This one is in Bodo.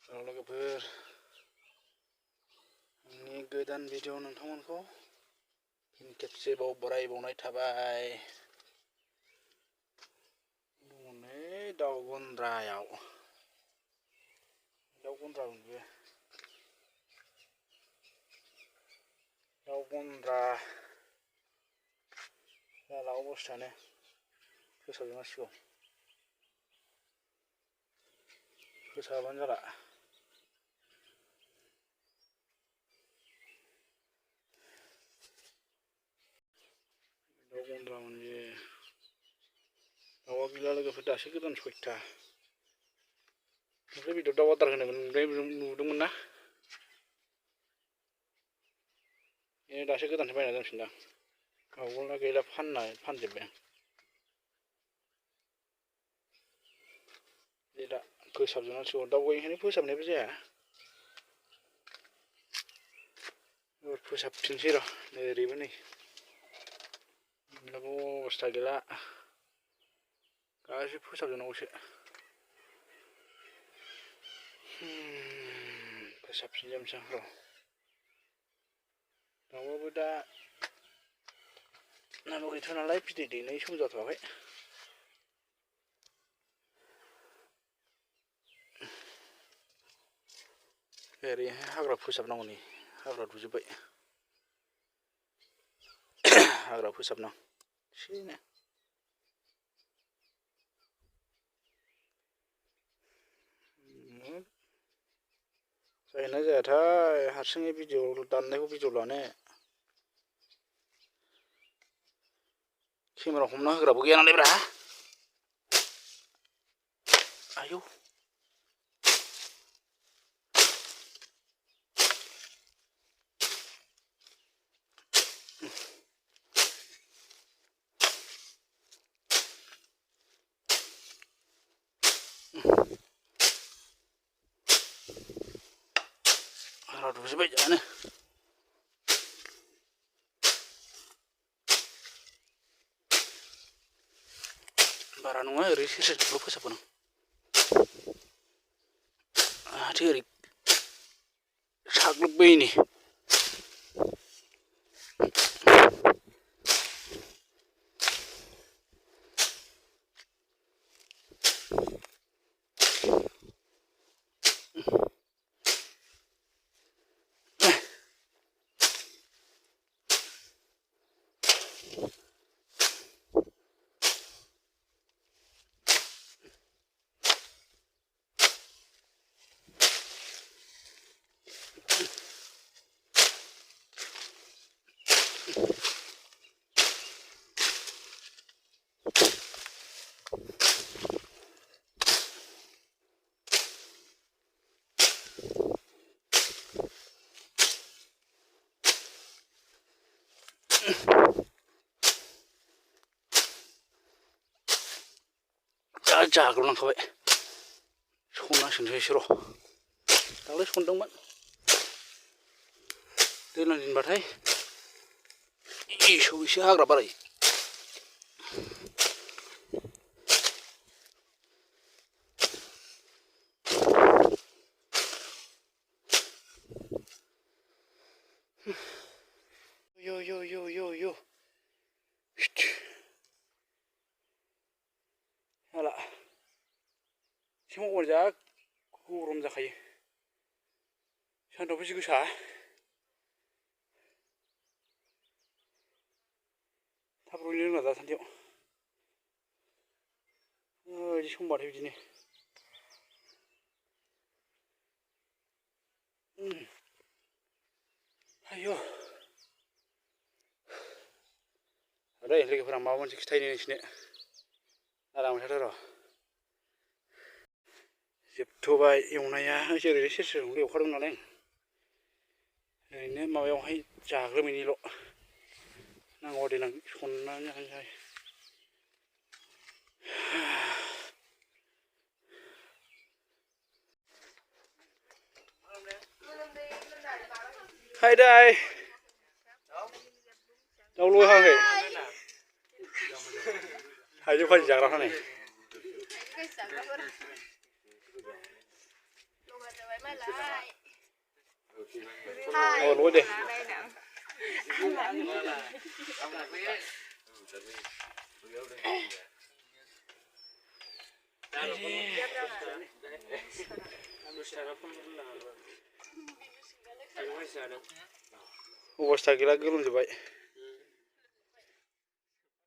लोगोफोर आंनि गोदान भिडिअ नोंथांमोनखौ फिन खेबसेबाव बरायबावनाय थाबाय। नै दाउ गन्द्रायाव दाउ गन्द्रा जाला अबस्थायानो फोसाबजोबनांसिगौ। फोसाबानो जाला। दाउ गन्द्रा मोनजे दाउआ गैला लोगोफोर, दासो गोदान 6था। ओमफ्राय भिडिअ दाउ आदार होनो नुदोंमोन ना? दासो गोदानसो बायना दोनफिनदां। आवगोलना गैला, फानजोब्बाय आं। दा फोसाबजोबनांसिगौ। दाउ गैयिखायनो फोसाबनायबो जाया। फोसाबफिनसै र'। ओरैबो नै अबस्था गैला, गासिबो फोसाबजोबनांगौसो। फोसाबफिनजोबनोसै आं र'। दाउआबो दा नांगौ गैथ'आ नालाय, बिदै दैनाय सम जाथ'वाखै। ओरैहाय हाग्रा फोसाबनांगौ, नै हाग्रा दुजोब्बाय। हाग्रा फोसाबनां एसेनो। जायोना जायाथाय हारसिङै भिडिअ दाननायखौ भिडिअ लानो। केमेरा हमना होग्राबो गैया नालाय ब्रा। आयौ हाग्रा दुजोब्बाय जानो। बारा नङा, ओरै सेर सेरल' फोसाबगोन आं। जाहाथे ओरै साग्लोबबोयैनि। जाग्रोलांखाबाय। संनांसिगोनसो एसे र'। दाख्लै संदोंमोन। दैज्लां दिनबाथाय एसे हाग्रा बारायो। हाला सिङाव जा गरम जाखायो। सान्दुंआबो जि गोसा। थाब रुयनो रोङा दासान्दियाव। बिदि समबाथाय बिदिनो। आयौ दै लोगोफोरा माबा मोनसे खिथायो नोंसिनो। आरामै थादो र'। जोबथ'बाय एवनाया। ओरैनो सेर सेरजोंल' एवखादों नालाय आं। ओरैनो माबायावहाय जाग्रोमैनिल'। नांगौबा देनां संनानै जानोसै। हायदाय दाउल' हाङै थाइजौ खाजि जाग्राफ्रा नै। माबाल' दे अबस्था गैला गोलोमजोब्बाय